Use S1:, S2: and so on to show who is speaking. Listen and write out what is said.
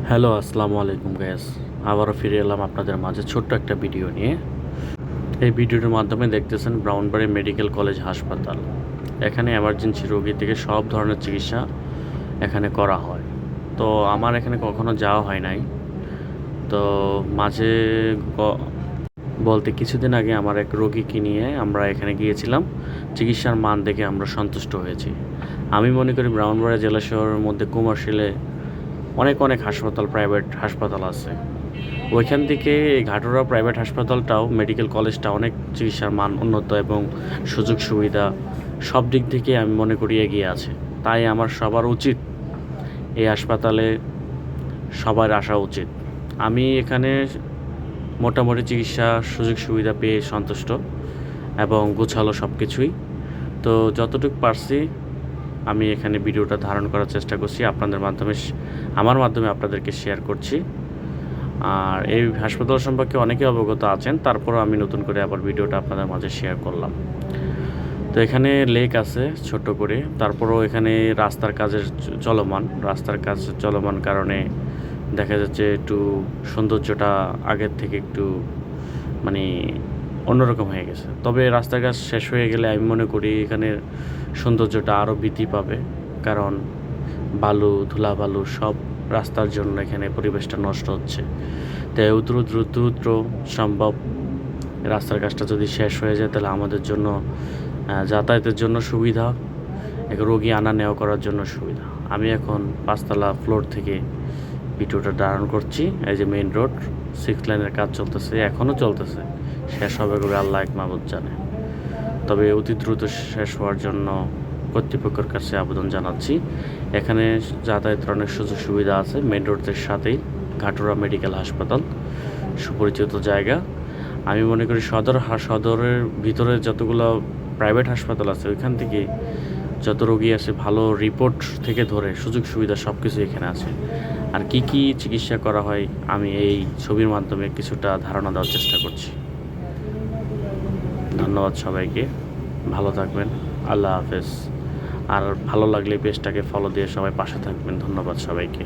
S1: Hello, আসসালামু আলাইকুম gas. আবারও ফিরে এলাম আপনাদের মাঝে ছোট্ট একটা ভিডিও নিয়ে। এই ভিডিওটির মাধ্যমে দেখতেছেন ব্রাউনবাড়ি মেডিকেল কলেজ হাসপাতাল। এখানে এমার্জেন্সি রোগী থেকে সব ধরনের চিকিৎসা এখানে করা হয়। তো আমার এখানে কখনো যাওয়া হয় নাই। তো মাঝে গ- বলতে কিছুদিন আগে আমার এক রোগীকে নিয়ে আমরা এখানে গিয়েছিলাম। চিকিৎসার মান দেখে আমরা সন্তুষ্ট হয়েছি। আমি মনে করি ব্রাউনবাড়ি জেলা শহরের মধ্যে কুমারশীলে অনেক অনেক হাসপাতাল, প্রাইভেট হাসপাতাল আছে। ওইখান থেকে এই ঘাটুরা প্রাইভেট হাসপাতালটাও, মেডিকেল কলেজটা অনেক চিকিৎসার মান উন্নত এবং সুযোগ সুবিধা সব দিক থেকে আমি মনে করি এগিয়ে আছে। তাই আমার সবার উচিত এই হাসপাতালে সবার আসা উচিত। আমি এখানে মোটামুটি চিকিৎসা সুযোগ সুবিধা পেয়ে সন্তুষ্ট এবং গোছালো সব কিছুই। তো যতটুকু পারছি আমি এখানে ভিডিওটা ধারণ করার চেষ্টা করছি, আপনাদের মাধ্যমে আমার মাধ্যমে আপনাদেরকে শেয়ার করছি। আর এই হাসপাতাল সম্পর্কে অনেকে অবগত আছেন, তারপরও আমি নতুন করে আবার ভিডিওটা আপনাদের মাঝে শেয়ার করলাম। তো এখানে লেক আছে ছোট করে, তারপরও এখানে রাস্তার কাজ চলমান কারণে দেখা যাচ্ছে একটু সৌন্দর্যটা আগের থেকে একটু মানে অন্যরকম হয়ে গেছে। তবে রাস্তার কাজ শেষ হয়ে গেলে আমি মনে করি এখানের সৌন্দর্যটা আরও বৃদ্ধি পাবে, কারণ ধুলাবালু সব রাস্তার জন্য এখানে পরিবেশটা নষ্ট হচ্ছে। তাই দ্রুত সম্ভব রাস্তার কাজটা যদি শেষ হয়ে যায়, তাহলে আমাদের জন্য যাতায়াতের জন্য সুবিধা, এক রোগী আনা নেওয়া করার জন্য সুবিধা। আমি এখন 5তলা ফ্লোর থেকে ভিডিওটা ধারণ করছি। এই যে মেইন রোড, 6 লাইনের কাজ চলতেছে, এখনও চলতেছে। শেষ হবে কবে আল্লাহ এক মাবুদ জানে। তবে অতি দ্রুত শেষ হওয়ার জন্য কর্তৃপক্ষের কাছে আবেদন জানাচ্ছি। এখানে যাতায়াতের অনেক সুযোগ সুবিধা আছে। মেইন রোডের সাথেই ঘাটুরা মেডিকেল হাসপাতাল, সুপরিচিত জায়গা। আমি মনে করি সদরের ভিতরে যতগুলো প্রাইভেট হাসপাতাল আছে, ওইখান থেকে যত রোগী আসে ভালো রিপোর্ট থেকে ধরে সুযোগ সুবিধা সব কিছু এখানে আছে। আর কি কি চিকিৎসা করা হয় আমি এই ছবির মাধ্যমে কিছুটা ধারণা দেওয়ার চেষ্টা করছি। ধন্যবাদ সবাইকে, ভালো থাকবেন, আল্লাহ হাফেজ। আর ভালো লাগলে পেজটাকে ফলো দিয়ে সবাই পাশে থাকবেন। ধন্যবাদ সবাইকে।